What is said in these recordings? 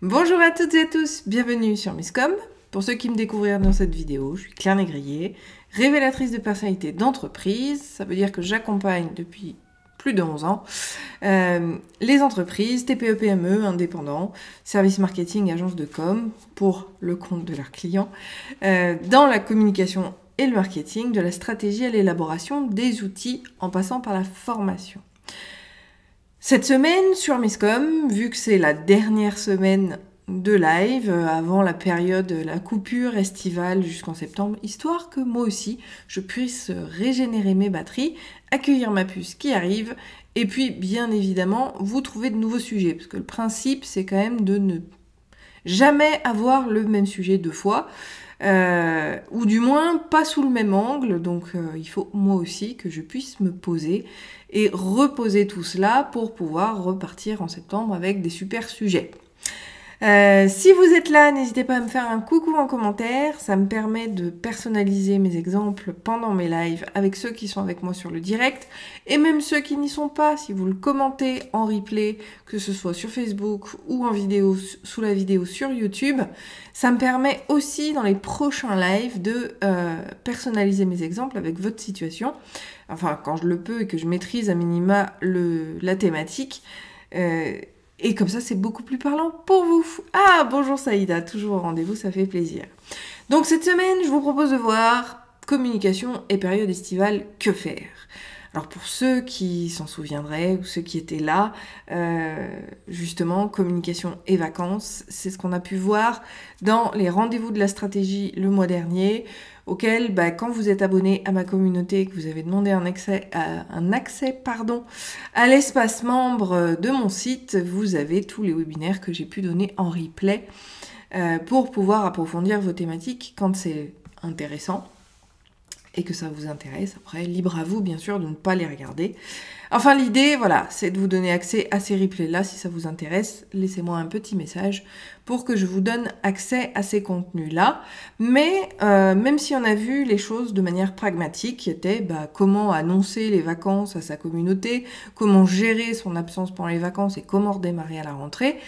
Bonjour à toutes et à tous, bienvenue sur Misscom. Pour ceux qui me découvrirent dans cette vidéo, je suis Claire Négrier, révélatrice de personnalité d'entreprise. Ça veut dire que j'accompagne depuis plus de 11 ans les entreprises, TPE, PME, indépendants, services marketing, agences de com, pour le compte de leurs clients, dans la communication et le marketing, de la stratégie à l'élaboration des outils en passant par la formation. Cette semaine sur Misscom, vu que c'est la dernière semaine de live avant la période, la coupure estivale jusqu'en septembre, histoire que moi aussi je puisse régénérer mes batteries, accueillir ma puce qui arrive et puis bien évidemment vous trouver de nouveaux sujets, parce que le principe c'est quand même de ne jamais avoir le même sujet deux fois, ou du moins pas sous le même angle, donc il faut moi aussi que je puisse me poser et reposer tout cela pour pouvoir repartir en septembre avec des super sujets. Si vous êtes là, n'hésitez pas à me faire un coucou en commentaire, ça me permet de personnaliser mes exemples pendant mes lives avec ceux qui sont avec moi sur le direct, et même ceux qui n'y sont pas, si vous le commentez en replay, que ce soit sur Facebook ou en vidéo, sous la vidéo sur YouTube, ça me permet aussi dans les prochains lives de personnaliser mes exemples avec votre situation, enfin quand je le peux et que je maîtrise à minima la thématique, et comme ça, c'est beaucoup plus parlant pour vous. Ah, bonjour Saïda, toujours au rendez-vous, ça fait plaisir. Donc cette semaine, je vous propose de voir communication et période estivale, que faire? Alors pour ceux qui s'en souviendraient ou ceux qui étaient là, justement, communication et vacances, c'est ce qu'on a pu voir dans les rendez-vous de la stratégie le mois dernier, auquel, quand vous êtes abonné à ma communauté, que vous avez demandé un accès à l'espace membre de mon site, vous avez tous les webinaires que j'ai pu donner en replay pour pouvoir approfondir vos thématiques quand c'est intéressant et que ça vous intéresse. Après, libre à vous, bien sûr, de ne pas les regarder. Enfin, l'idée, voilà, c'est de vous donner accès à ces replays-là. Si ça vous intéresse, laissez-moi un petit message pour que je vous donne accès à ces contenus-là. Mais même si on a vu les choses de manière pragmatique, qui était comment annoncer les vacances à sa communauté, comment gérer son absence pendant les vacances et comment redémarrer à la rentrée,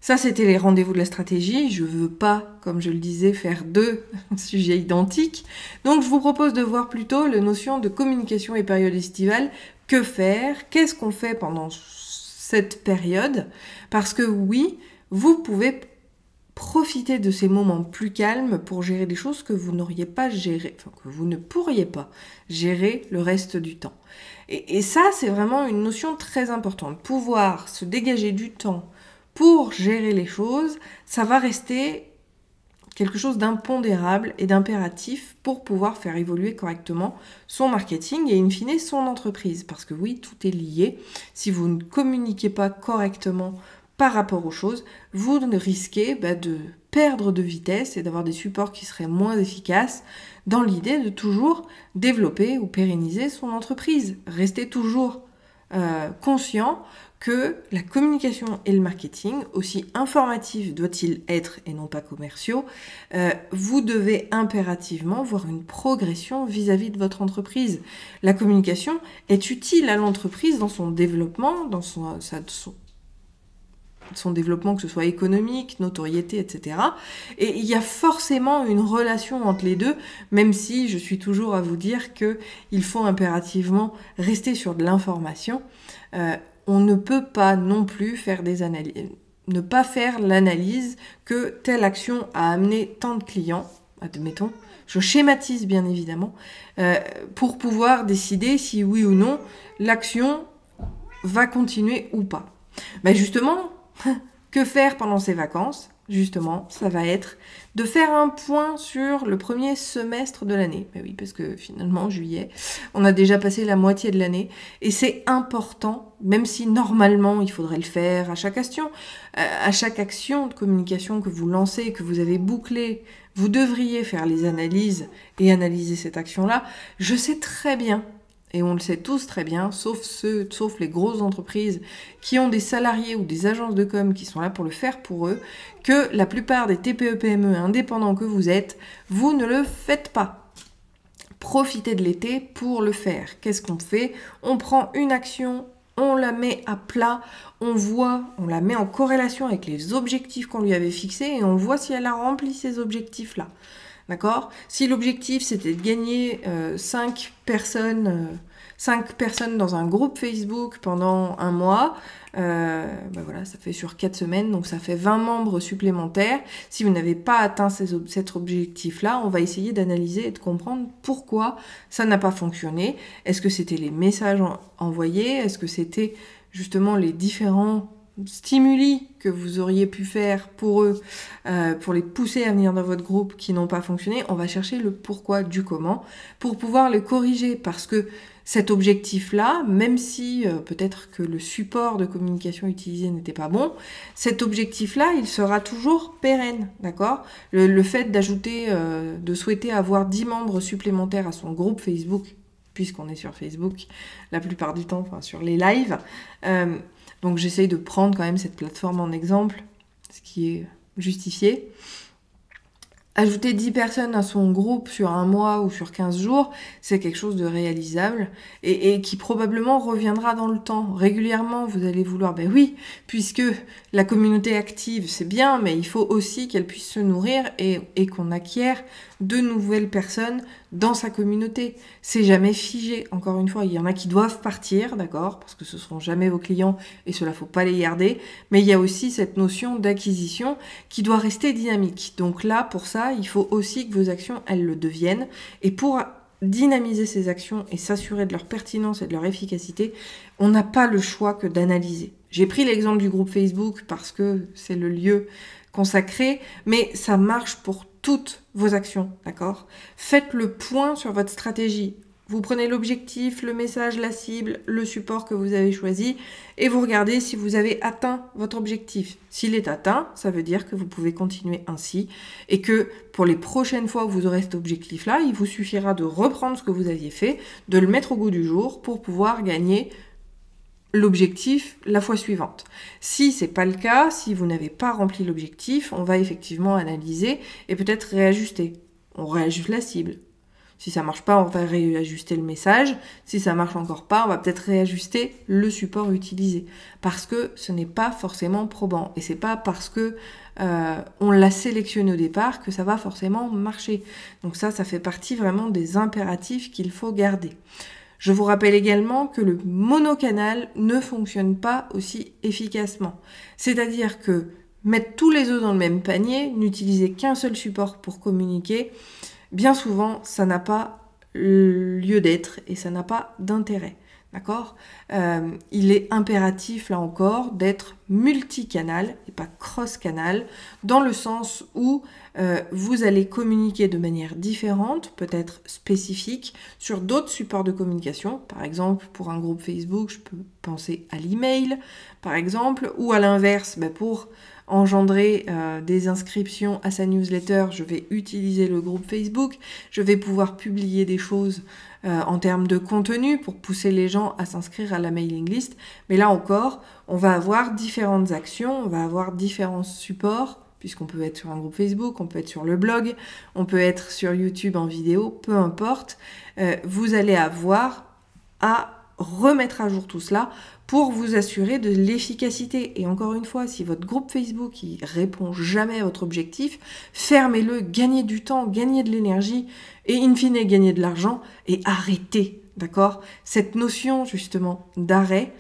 ça, c'était les rendez-vous de la stratégie. Je veux pas, comme je le disais, faire deux sujets identiques. Donc, je vous propose de voir plutôt la notion de communication et période estivale. Que faire? Qu'est-ce qu'on fait pendant cette période? Parce que oui, vous pouvez profiter de ces moments plus calmes pour gérer des choses que vous n'auriez pas gérées, enfin, que vous ne pourriez pas gérer le reste du temps. Et ça, c'est vraiment une notion très importante. Pouvoir se dégager du temps pour gérer les choses, ça va rester quelque chose d'impondérable et d'impératif pour pouvoir faire évoluer correctement son marketing et in fine son entreprise. Parce que oui, tout est lié. Si vous ne communiquez pas correctement par rapport aux choses, vous risquez de perdre de vitesse et d'avoir des supports qui seraient moins efficaces dans l'idée de toujours développer ou pérenniser son entreprise. Restez toujours conscient que la communication et le marketing, aussi informatifs doit-il être et non pas commerciaux, vous devez impérativement voir une progression vis-à-vis de votre entreprise. La communication est utile à l'entreprise dans son développement, dans son développement, que ce soit économique, notoriété, etc. Et il y a forcément une relation entre les deux, même si je suis toujours à vous dire qu'il faut impérativement rester sur de l'information. On ne peut pas non plus faire des analyses, ne pas faire l'analyse que telle action a amené tant de clients, admettons, je schématise bien évidemment, pour pouvoir décider si oui ou non l'action va continuer ou pas. Justement, que faire pendant ces vacances? Justement, ça va être de faire un point sur le premier semestre de l'année. Oui, parce que finalement, juillet, on a déjà passé la moitié de l'année. Et c'est important, même si normalement, il faudrait le faire à chaque action de communication que vous lancez, que vous avez bouclé, vous devriez faire les analyses et analyser cette action-là. Je sais très bien, et on le sait tous très bien, sauf les grosses entreprises qui ont des salariés ou des agences de com qui sont là pour le faire pour eux, que la plupart des TPE, PME indépendants que vous êtes, vous ne le faites pas. Profitez de l'été pour le faire. Qu'est-ce qu'on fait? On prend une action on la met à plat, on la met en corrélation avec les objectifs qu'on lui avait fixés et on voit si elle a rempli ces objectifs-là. D'accord? Si l'objectif c'était de gagner 5 personnes dans un groupe Facebook pendant un mois, voilà, ça fait sur 4 semaines, donc ça fait 20 membres supplémentaires. Si vous n'avez pas atteint cet objectif-là, on va essayer d'analyser et de comprendre pourquoi ça n'a pas fonctionné. Est-ce que c'était les messages envoyés? Est-ce que c'était justement les différents stimuli que vous auriez pu faire pour eux, pour les pousser à venir dans votre groupe qui n'ont pas fonctionné? On va chercher le pourquoi du comment pour pouvoir le corriger, parce que cet objectif-là, même si peut-être que le support de communication utilisé n'était pas bon, cet objectif-là, il sera toujours pérenne, d'accord? Le fait d'ajouter, de souhaiter avoir 10 membres supplémentaires à son groupe Facebook, puisqu'on est sur Facebook la plupart du temps, enfin sur les lives, donc j'essaye de prendre quand même cette plateforme en exemple, ce qui est justifié. Ajouter 10 personnes à son groupe sur un mois ou sur 15 jours, c'est quelque chose de réalisable et qui probablement reviendra dans le temps. Régulièrement, vous allez vouloir, ben oui, puisque la communauté active, c'est bien, mais il faut aussi qu'elle puisse se nourrir et qu'on acquiert de nouvelles personnes dans sa communauté. C'est jamais figé, encore une fois, il y en a qui doivent partir, d'accord, parce que ce seront jamais vos clients et cela faut pas les garder, mais il y a aussi cette notion d'acquisition qui doit rester dynamique. Donc là, pour ça, il faut aussi que vos actions, elles le deviennent, et pour dynamiser ces actions et s'assurer de leur pertinence et de leur efficacité, on n'a pas le choix que d'analyser. J'ai pris l'exemple du groupe Facebook parce que c'est le lieu consacré, mais ça marche pour toutes vos actions, d'accord? Faites le point sur votre stratégie. Vous prenez l'objectif, le message, la cible, le support que vous avez choisi et vous regardez si vous avez atteint votre objectif. S'il est atteint, ça veut dire que vous pouvez continuer ainsi et que pour les prochaines fois où vous aurez cet objectif-là, il vous suffira de reprendre ce que vous aviez fait, de le mettre au goût du jour pour pouvoir gagner l'objectif la fois suivante. Si c'est pas le cas, si vous n'avez pas rempli l'objectif, on va effectivement analyser et peut-être réajuster. On réajuste la cible. Si ça marche pas, on va réajuster le message. Si ça marche encore pas, on va peut-être réajuster le support utilisé. Parce que ce n'est pas forcément probant. Et c'est pas parce que on l'a sélectionné au départ que ça va forcément marcher. Donc ça fait partie vraiment des impératifs qu'il faut garder. Je vous rappelle également que le monocanal ne fonctionne pas aussi efficacement. C'est-à-dire que mettre tous les œufs dans le même panier, n'utiliser qu'un seul support pour communiquer, bien souvent, ça n'a pas lieu d'être et ça n'a pas d'intérêt. D'accord ? Il est impératif, là encore, d'être multicanal et pas cross-canal, dans le sens où vous allez communiquer de manière différente, peut-être spécifique, sur d'autres supports de communication. Par exemple, pour un groupe Facebook, je peux penser à l'email, par exemple, ou à l'inverse, pour engendrer des inscriptions à sa newsletter, je vais utiliser le groupe Facebook, je vais pouvoir publier des choses en termes de contenu pour pousser les gens à s'inscrire à la mailing list. Mais là encore, on va avoir différentes actions, on va avoir différents supports, puisqu'on peut être sur un groupe Facebook, on peut être sur le blog, on peut être sur YouTube en vidéo, peu importe. Vous allez avoir à remettre à jour tout cela pour vous assurer de l'efficacité. Et encore une fois, si votre groupe Facebook il répond jamais à votre objectif, fermez-le, gagnez du temps, gagnez de l'énergie et in fine gagnez de l'argent et arrêtez, d'accord ? Cette notion justement d'arrêt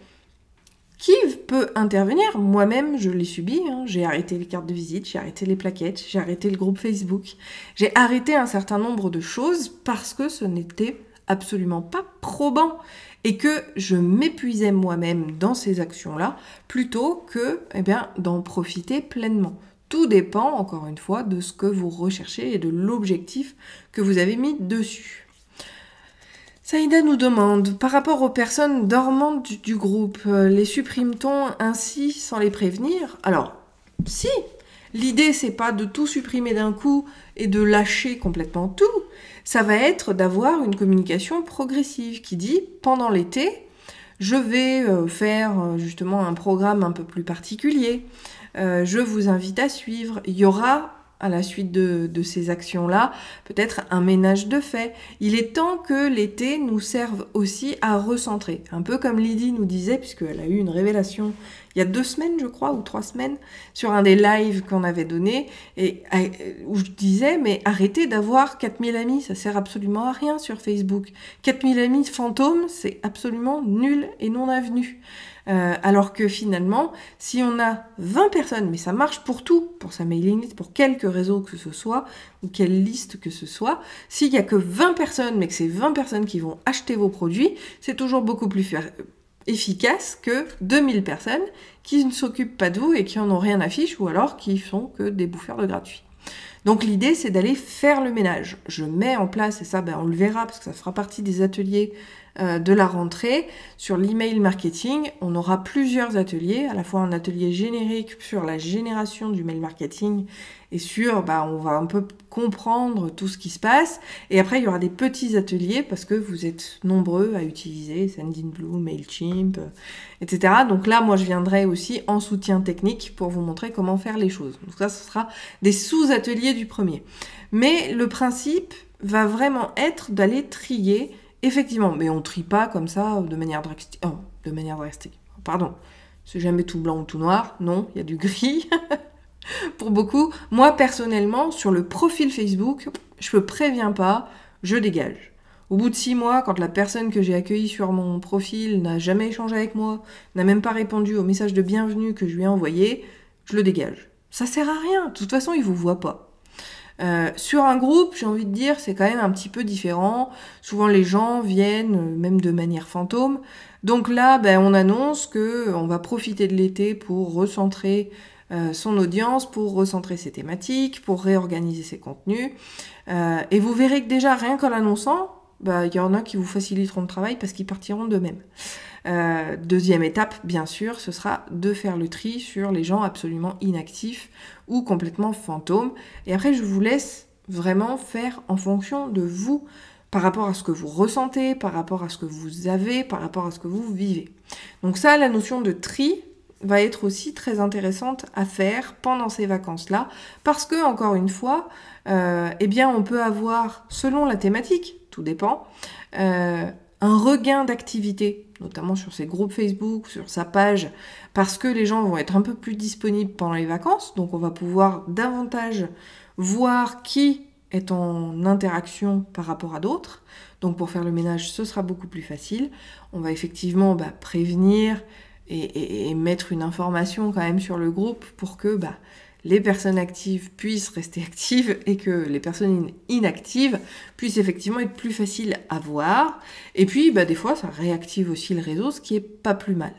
qui peut intervenir, moi-même je l'ai subi, j'ai arrêté les cartes de visite, j'ai arrêté les plaquettes, j'ai arrêté le groupe Facebook, j'ai arrêté un certain nombre de choses parce que ce n'était absolument pas probant et que je m'épuisais moi-même dans ces actions-là plutôt que d'en profiter pleinement. Tout dépend, encore une fois, de ce que vous recherchez et de l'objectif que vous avez mis dessus. Saïda nous demande, par rapport aux personnes dormantes du groupe, les supprime-t-on ainsi sans les prévenir ? Alors, si, l'idée c'est pas de tout supprimer d'un coup et de lâcher complètement tout, ça va être d'avoir une communication progressive qui dit, pendant l'été, je vais faire justement un programme un peu plus particulier, je vous invite à suivre, il y aura à la suite de ces actions-là, peut-être un ménage de fait. Il est temps que l'été nous serve aussi à recentrer. Un peu comme Lydie nous disait, puisqu'elle a eu une révélation il y a 2 semaines, je crois, ou 3 semaines, sur un des lives qu'on avait donné, et où je disais, mais arrêtez d'avoir 4000 amis, ça sert absolument à rien sur Facebook. 4000 amis fantômes, c'est absolument nul et non avenu. Alors que finalement, si on a 20 personnes, mais ça marche pour tout, pour sa mailing list, pour quelque réseau que ce soit, ou quelle liste que ce soit, s'il n'y a que 20 personnes, mais que c'est 20 personnes qui vont acheter vos produits, c'est toujours beaucoup plus efficace que 2000 personnes qui ne s'occupent pas de vous et qui en ont rien à fiche, ou alors qui sont que des bouffeurs de gratuit. Donc l'idée, c'est d'aller faire le ménage. Je mets en place, et ça, on le verra, parce que ça fera partie des ateliers de la rentrée. Sur l'email marketing, on aura plusieurs ateliers, à la fois un atelier générique sur la génération du mail marketing et sur, on va un peu comprendre tout ce qui se passe. Et après, il y aura des petits ateliers parce que vous êtes nombreux à utiliser Sendinblue, Mailchimp, etc. Donc là, moi, je viendrai aussi en soutien technique pour vous montrer comment faire les choses. Donc ça, ce sera des sous-ateliers du premier. Mais le principe va vraiment être d'aller trier. Effectivement, mais on ne trie pas comme ça de manière drastique. Oh, de manière drastique. Pardon. C'est jamais tout blanc ou tout noir. Non, il y a du gris. Pour beaucoup. Moi, personnellement, sur le profil Facebook, je ne préviens pas, je dégage. Au bout de 6 mois, quand la personne que j'ai accueillie sur mon profil n'a jamais échangé avec moi, n'a même pas répondu au message de bienvenue que je lui ai envoyé, je le dégage. Ça sert à rien. De toute façon, il ne vous voit pas. Sur un groupe, j'ai envie de dire, c'est quand même un petit peu différent. Souvent, les gens viennent, même de manière fantôme. Donc là, on annonce qu'on va profiter de l'été pour recentrer son audience, pour recentrer ses thématiques, pour réorganiser ses contenus. Et vous verrez que déjà, rien qu'en l'annonçant, il y en a qui vous faciliteront le travail parce qu'ils partiront d'eux-mêmes. Deuxième étape, bien sûr, ce sera de faire le tri sur les gens absolument inactifs ou complètement fantômes. Et après, je vous laisse vraiment faire en fonction de vous, par rapport à ce que vous ressentez, par rapport à ce que vous avez, par rapport à ce que vous vivez. Donc ça, la notion de tri va être aussi très intéressante à faire pendant ces vacances-là, parce que, encore une fois, on peut avoir, selon la thématique, tout dépend, un regain d'activité, notamment sur ses groupes Facebook, sur sa page, parce que les gens vont être un peu plus disponibles pendant les vacances, donc on va pouvoir davantage voir qui est en interaction par rapport à d'autres. Donc pour faire le ménage, ce sera beaucoup plus facile. On va effectivement prévenir et mettre une information quand même sur le groupe pour que les personnes actives puissent rester actives et que les personnes inactives puissent effectivement être plus faciles à voir. Et puis, des fois, ça réactive aussi le réseau, ce qui est pas plus mal.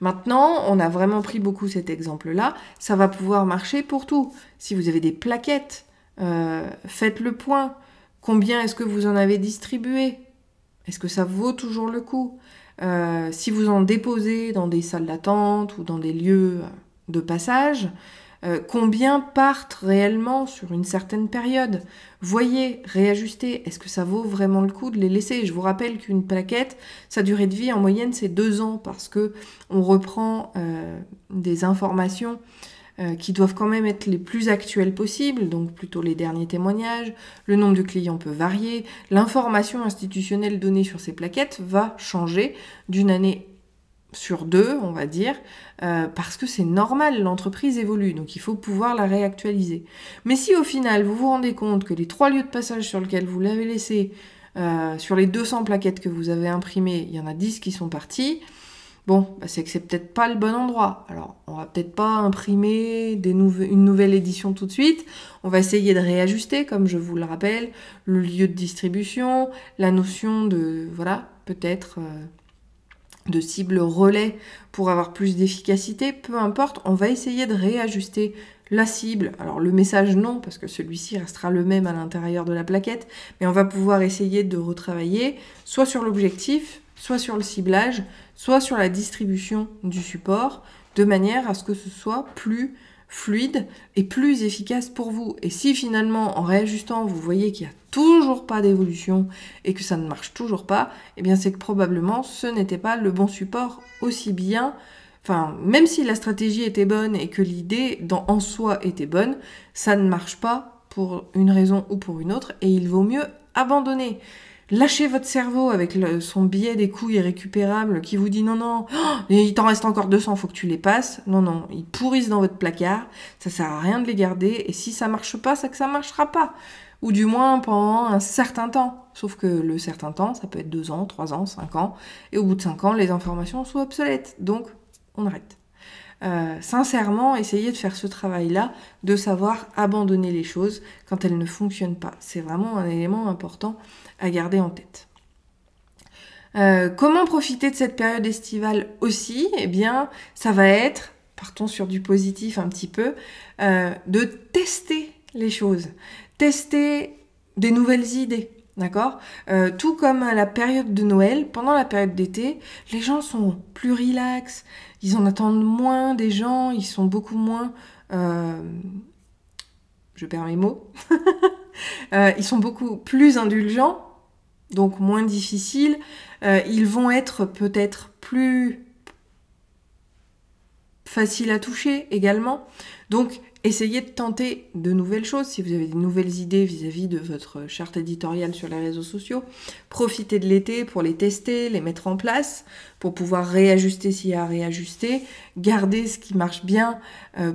Maintenant, on a vraiment pris beaucoup cet exemple-là. Ça va pouvoir marcher pour tout. Si vous avez des plaquettes, faites le point. Combien est-ce que vous en avez distribué? Est-ce que ça vaut toujours le coup? Si vous en déposez dans des salles d'attente ou dans des lieux de passage, combien partent réellement sur une certaine période? Voyez, réajustez, est-ce que ça vaut vraiment le coup de les laisser? Je vous rappelle qu'une plaquette, sa durée de vie en moyenne c'est 2 ans parce que on reprend des informations qui doivent quand même être les plus actuelles possibles, donc plutôt les derniers témoignages, le nombre de clients peut varier, l'information institutionnelle donnée sur ces plaquettes va changer d'une année sur 2, on va dire, parce que c'est normal, l'entreprise évolue, donc il faut pouvoir la réactualiser. Mais si au final, vous vous rendez compte que les 3 lieux de passage sur lesquels vous l'avez laissé, sur les 200 plaquettes que vous avez imprimées, il y en a 10 qui sont parties, c'est que c'est peut-être pas le bon endroit. Alors, on va peut-être pas imprimer une nouvelle édition tout de suite, on va essayer de réajuster, comme je vous le rappelle, le lieu de distribution, la notion de, peut-être... de cible relais pour avoir plus d'efficacité, peu importe, on va essayer de réajuster la cible. Alors le message non, parce que celui-ci restera le même à l'intérieur de la plaquette, mais on va pouvoir essayer de retravailler soit sur l'objectif, soit sur le ciblage, soit sur la distribution du support, de manière à ce que ce soit plus fluide et plus efficace pour vous. Et si finalement, en réajustant, vous voyez qu'il n'y a toujours pas d'évolution et que ça ne marche toujours pas, c'est que probablement ce n'était pas le bon support, aussi bien Enfin, même si la stratégie était bonne et que l'idée en soi était bonne, ça ne marche pas pour une raison ou pour une autre, et il vaut mieux abandonner. Lâchez votre cerveau avec son billet des coûts irrécupérables qui vous dit non, non, oh, il t'en reste encore 200, faut que tu les passes. Non, non, ils pourrissent dans votre placard, ça sert à rien de les garder, et si ça marche pas, c'est que ça marchera pas. Ou du moins pendant un certain temps. Sauf que le certain temps, ça peut être 2 ans, 3 ans, 5 ans, et au bout de 5 ans, les informations sont obsolètes. Donc, on arrête. Sincèrement, essayez de faire ce travail-là, de savoir abandonner les choses quand elles ne fonctionnent pas. C'est vraiment un élément important à garder en tête. Comment profiter de cette période estivale aussi? Eh bien, ça va être, partons sur du positif un petit peu, de tester les choses. Tester des nouvelles idées. D'accord ? Tout comme à la période de Noël, pendant la période d'été, les gens sont plus relax, ils en attendent moins des gens, ils sont beaucoup moins... je perds mes mots. Ils sont beaucoup plus indulgents, donc moins difficiles. Ils vont être peut-être plus faciles à toucher également. Donc, essayez de tenter de nouvelles choses. Si vous avez des nouvelles idées vis-à-vis de votre charte éditoriale sur les réseaux sociaux, profitez de l'été pour les tester, les mettre en place, pour pouvoir réajuster s'il y a à réajuster, garder ce qui marche bien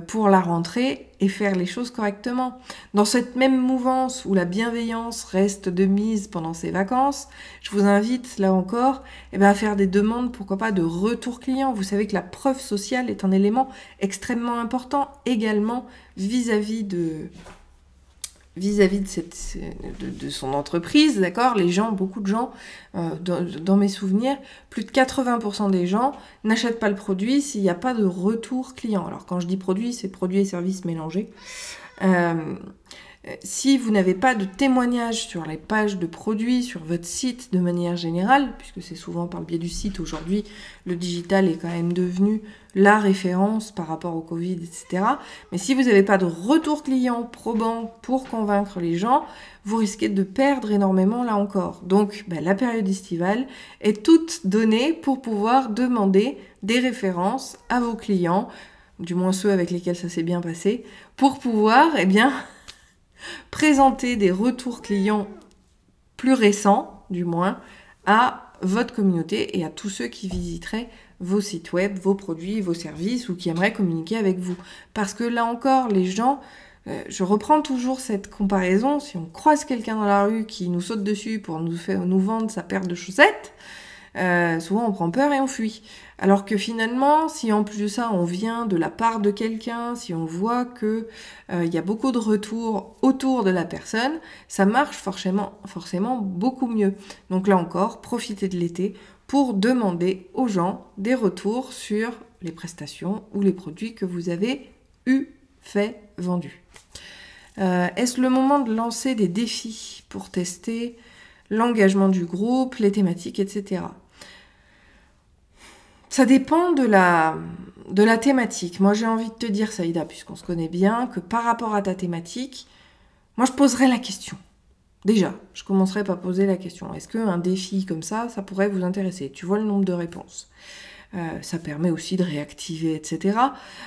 pour la rentrée et faire les choses correctement. Dans cette même mouvance où la bienveillance reste de mise pendant ces vacances, je vous invite, là encore, à faire des demandes, pourquoi pas, de retour client. Vous savez que la preuve sociale est un élément extrêmement important également vis-à-vis de son entreprise, d'accord ? Les gens, beaucoup de gens, dans mes souvenirs, plus de 80% des gens n'achètent pas le produit s'il n'y a pas de retour client. Alors quand je dis produit, c'est produits et services mélangés. Si vous n'avez pas de témoignages sur les pages de produits, sur votre site de manière générale, puisque c'est souvent par le biais du site aujourd'hui, le digital est quand même devenu la référence par rapport au Covid, etc. Mais si vous n'avez pas de retour client probant pour convaincre les gens, vous risquez de perdre énormément là encore. Donc la période estivale est toute donnée pour pouvoir demander des références à vos clients, du moins ceux avec lesquels ça s'est bien passé, pour pouvoir, présenter des retours clients plus récents, du moins, à votre communauté et à tous ceux qui visiteraient vos sites web, vos produits, vos services ou qui aimeraient communiquer avec vous. Parce que là encore, les gens, je reprends toujours cette comparaison, si on croise quelqu'un dans la rue qui nous saute dessus pour nous vendre sa paire de chaussettes, souvent on prend peur et on fuit. Alors que finalement, si en plus de ça on vient de la part de quelqu'un, si on voit que y a beaucoup de retours autour de la personne, ça marche forcément beaucoup mieux. Donc là encore, profitez de l'été pour demander aux gens des retours sur les prestations ou les produits que vous avez vendus. Est-ce le moment de lancer des défis pour tester l'engagement du groupe, les thématiques, etc. Ça dépend de la thématique. Moi, j'ai envie de te dire, Saïda, puisqu'on se connaît bien, que par rapport à ta thématique, moi, je poserais la question. Déjà, je commencerai par poser la question. Est-ce qu'un défi comme ça pourrait vous intéresser? Tu vois le nombre de réponses. Ça permet aussi de réactiver, etc.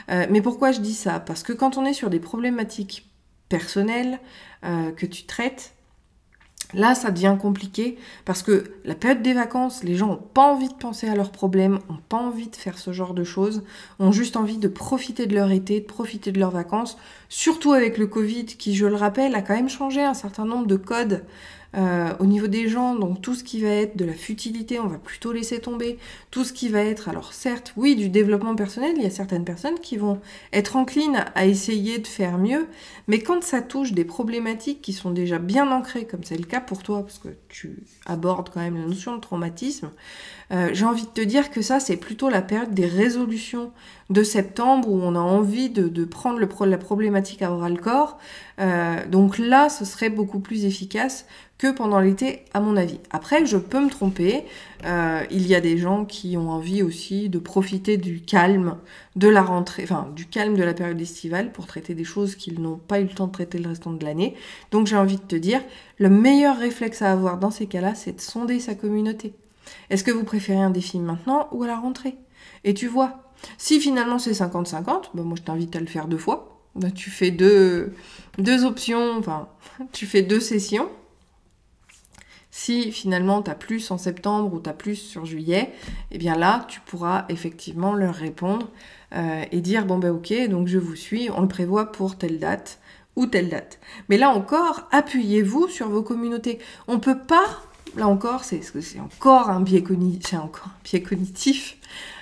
Mais pourquoi je dis ça? Parce que quand on est sur des problématiques personnelles que tu traites, là, ça devient compliqué parce que la période des vacances, les gens n'ont pas envie de penser à leurs problèmes, n'ont pas envie de faire ce genre de choses, ont juste envie de profiter de leur été, de profiter de leurs vacances, surtout avec le Covid qui, je le rappelle, a quand même changé un certain nombre de codes au niveau des gens. Donc tout ce qui va être de la futilité, on va plutôt laisser tomber. Tout ce qui va être, alors certes, oui, du développement personnel, il y a certaines personnes qui vont être enclines à essayer de faire mieux, mais quand ça touche des problématiques qui sont déjà bien ancrées, comme c'est le cas pour toi, parce que tu abordes quand même la notion de traumatisme, j'ai envie de te dire que ça, c'est plutôt la période des résolutions de septembre où on a envie de prendre la problématique à bras-le-corps. Donc là, ce serait beaucoup plus efficace que pendant l'été, à mon avis. Après, je peux me tromper. Il y a des gens qui ont envie aussi de profiter du calme de la rentrée, enfin du calme de la période estivale pour traiter des choses qu'ils n'ont pas eu le temps de traiter le restant de l'année. Donc j'ai envie de te dire, le meilleur réflexe à avoir dans ces cas-là, c'est de sonder sa communauté. Est-ce que vous préférez un défi maintenant ou à la rentrée? Et tu vois, Si finalement c'est 50-50, bah moi je t'invite à le faire 2 fois. Bah, tu fais deux options, enfin, tu fais 2 sessions. Si finalement tu as plus en septembre ou tu as plus sur juillet, eh bien là, tu pourras effectivement leur répondre et dire, bon ben ok, donc je vous suis, on le prévoit pour telle date ou telle date. Mais là encore, appuyez-vous sur vos communautés. On peut pas, là encore, c'est encore un biais cognitif,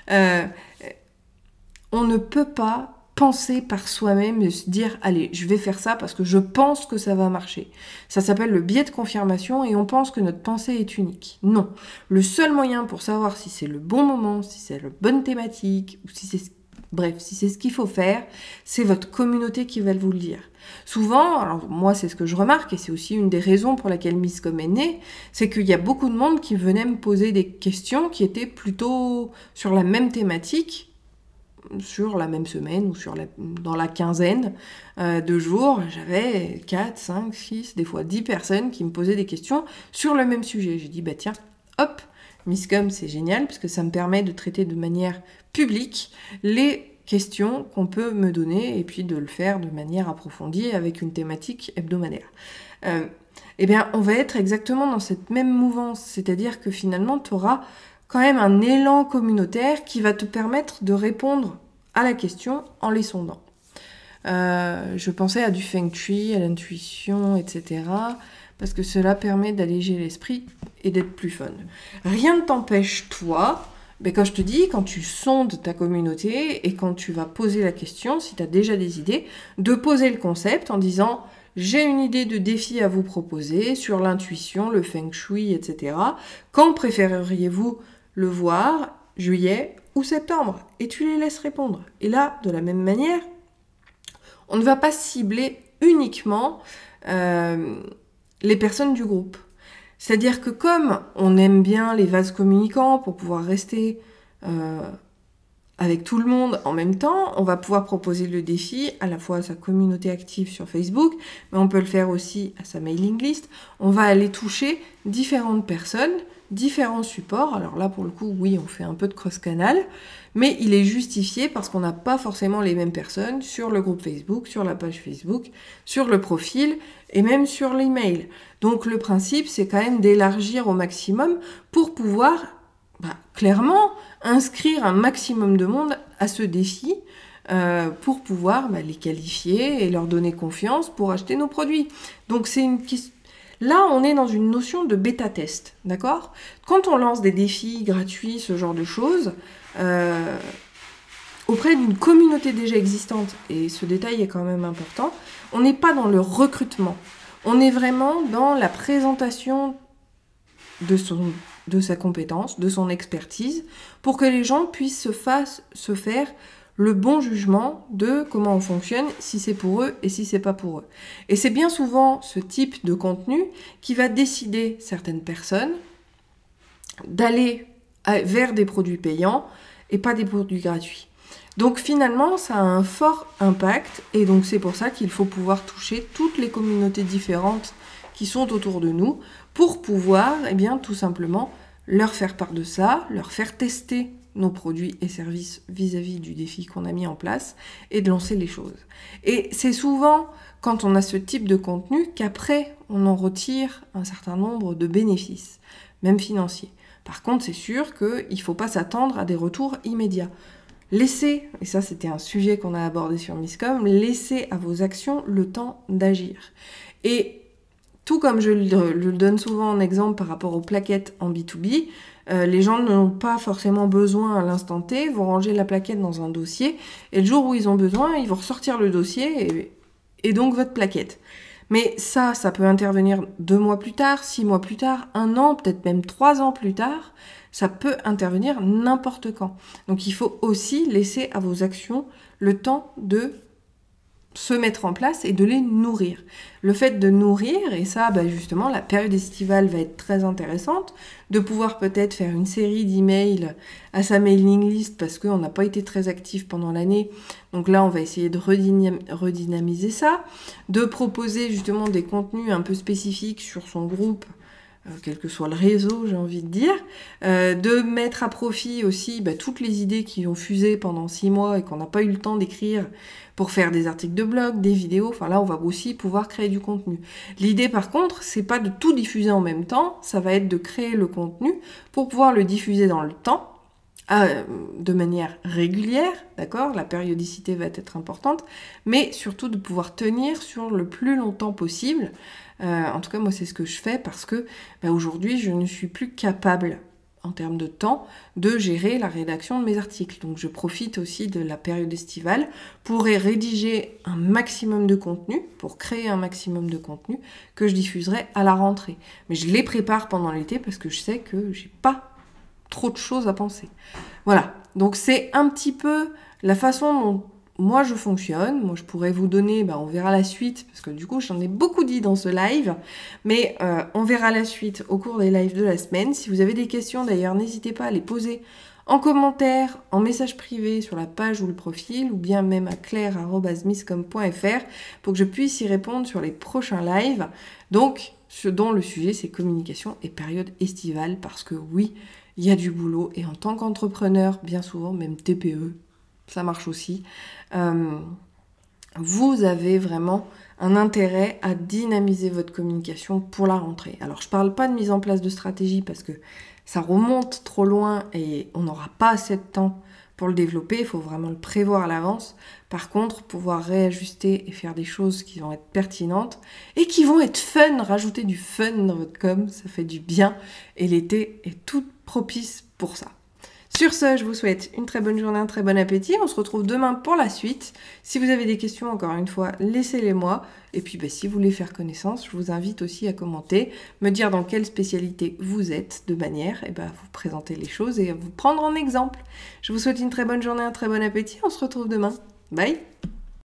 on ne peut pas penser par soi-même et se dire « Allez, je vais faire ça parce que je pense que ça va marcher ». Ça s'appelle le biais de confirmation et on pense que notre pensée est unique. Non. Le seul moyen pour savoir si c'est le bon moment, si c'est la bonne thématique, ou si c'est... Bref, si c'est ce qu'il faut faire, c'est votre communauté qui va vous le dire. Souvent, alors moi c'est ce que je remarque et c'est aussi une des raisons pour laquelle Misscom est née, c'est qu'il y a beaucoup de monde qui venait me poser des questions qui étaient plutôt sur la même thématique, sur la même semaine ou dans la quinzaine de jours, j'avais 4, 5, 6, des fois 10 personnes qui me posaient des questions sur le même sujet. J'ai dit, bah tiens, hop, Misscom, c'est génial, parce que ça me permet de traiter de manière publique les questions qu'on peut me donner, et puis de le faire de manière approfondie avec une thématique hebdomadaire. Eh bien, on va être exactement dans cette même mouvance, c'est-à-dire que finalement, tu auras quand même un élan communautaire qui va te permettre de répondre à la question en les sondant. Je pensais à du feng shui, à l'intuition, etc., parce que cela permet d'alléger l'esprit et d'être plus fun. Rien ne t'empêche, toi, mais quand je te dis, quand tu sondes ta communauté et quand tu vas poser la question, si tu as déjà des idées, de poser le concept en disant « J'ai une idée de défi à vous proposer sur l'intuition, le feng shui, etc. Quand préféreriez-vous le voir, juillet ou septembre ?» Et tu les laisses répondre. Et là, de la même manière, on ne va pas cibler uniquement les personnes du groupe. C'est-à-dire que comme on aime bien les vases communicants pour pouvoir rester avec tout le monde en même temps, on va pouvoir proposer le défi à la fois à sa communauté active sur Facebook, mais on peut le faire aussi à sa mailing list. On va aller toucher différentes personnes, différents supports. Alors là, pour le coup, oui, on fait un peu de cross-canal, mais il est justifié parce qu'on n'a pas forcément les mêmes personnes sur le groupe Facebook, sur la page Facebook, sur le profil et même sur l'email. Donc le principe, c'est quand même d'élargir au maximum pour pouvoir clairement inscrire un maximum de monde à ce défi pour pouvoir les qualifier et leur donner confiance pour acheter nos produits. Donc c'est une question. Là, on est dans une notion de bêta-test, d'accord? Quand on lance des défis gratuits, ce genre de choses, auprès d'une communauté déjà existante, et ce détail est quand même important, on n'est pas dans le recrutement. On est vraiment dans la présentation de sa compétence, de son expertise, pour que les gens puissent se faire le bon jugement de comment on fonctionne, si c'est pour eux et si c'est pas pour eux. Et c'est bien souvent ce type de contenu qui va décider certaines personnes d'aller vers des produits payants et pas des produits gratuits. Donc finalement, ça a un fort impact et donc c'est pour ça qu'il faut pouvoir toucher toutes les communautés différentes qui sont autour de nous pour pouvoir, tout simplement, leur faire part de ça, leur faire tester nos produits et services vis-à-vis du défi qu'on a mis en place et de lancer les choses. Et c'est souvent quand on a ce type de contenu qu'après, on en retire un certain nombre de bénéfices, même financiers. Par contre, c'est sûr qu'il ne faut pas s'attendre à des retours immédiats. Laissez, et ça c'était un sujet qu'on a abordé sur Misscom, laissez à vos actions le temps d'agir. Et tout comme je le donne souvent en exemple par rapport aux plaquettes en B2B, les gens n'ont pas forcément besoin à l'instant T, vont ranger la plaquette dans un dossier, et le jour où ils ont besoin, ils vont ressortir le dossier et donc votre plaquette. Mais ça peut intervenir 2 mois plus tard, 6 mois plus tard, 1 an, peut-être même 3 ans plus tard. Ça peut intervenir n'importe quand. Donc il faut aussi laisser à vos actions le temps de se mettre en place et de les nourrir. Le fait de nourrir, et ça, justement, la période estivale va être très intéressante, de pouvoir peut-être faire une série d'emails à sa mailing list parce qu'on n'a pas été très actif pendant l'année. Donc là, on va essayer de redynamiser ça, de proposer justement des contenus un peu spécifiques sur son groupe quel que soit le réseau, j'ai envie de dire, de mettre à profit aussi toutes les idées qui ont fusé pendant 6 mois et qu'on n'a pas eu le temps d'écrire pour faire des articles de blog, des vidéos, enfin là on va aussi pouvoir créer du contenu. L'idée par contre, c'est pas de tout diffuser en même temps, ça va être de créer le contenu pour pouvoir le diffuser dans le temps, de manière régulière, d'accord? La périodicité va être importante, mais surtout de pouvoir tenir sur le plus longtemps possible. En tout cas, moi, c'est ce que je fais parce que aujourd'hui, je ne suis plus capable, en termes de temps, de gérer la rédaction de mes articles. Donc, je profite aussi de la période estivale pour rédiger un maximum de contenu, pour créer un maximum de contenu que je diffuserai à la rentrée. Mais je les prépare pendant l'été parce que je sais que j'ai pas trop de choses à penser. Voilà, donc c'est un petit peu la façon dont moi je fonctionne. Moi je pourrais vous donner, on verra la suite, parce que du coup j'en ai beaucoup dit dans ce live, mais on verra la suite au cours des lives de la semaine. Si vous avez des questions d'ailleurs, n'hésitez pas à les poser en commentaire, en message privé sur la page ou le profil, ou bien même à claire@misscom.fr pour que je puisse y répondre sur les prochains lives. Donc, ce dont le sujet c'est communication et période estivale, parce que oui, il y a du boulot, et en tant qu'entrepreneur, bien souvent, même TPE, ça marche aussi, vous avez vraiment un intérêt à dynamiser votre communication pour la rentrée. Alors, je ne parle pas de mise en place de stratégie parce que ça remonte trop loin et on n'aura pas assez de temps pour le développer, il faut vraiment le prévoir à l'avance. Par contre, pouvoir réajuster et faire des choses qui vont être pertinentes et qui vont être fun, rajouter du fun dans votre com, ça fait du bien et l'été est tout propice pour ça. Sur ce, je vous souhaite une très bonne journée, un très bon appétit. On se retrouve demain pour la suite. Si vous avez des questions, encore une fois, laissez-les moi. Et puis, si vous voulez faire connaissance, je vous invite aussi à commenter, me dire dans quelle spécialité vous êtes, de manière à vous présenter les choses et à vous prendre en exemple. Je vous souhaite une très bonne journée, un très bon appétit. On se retrouve demain. Bye!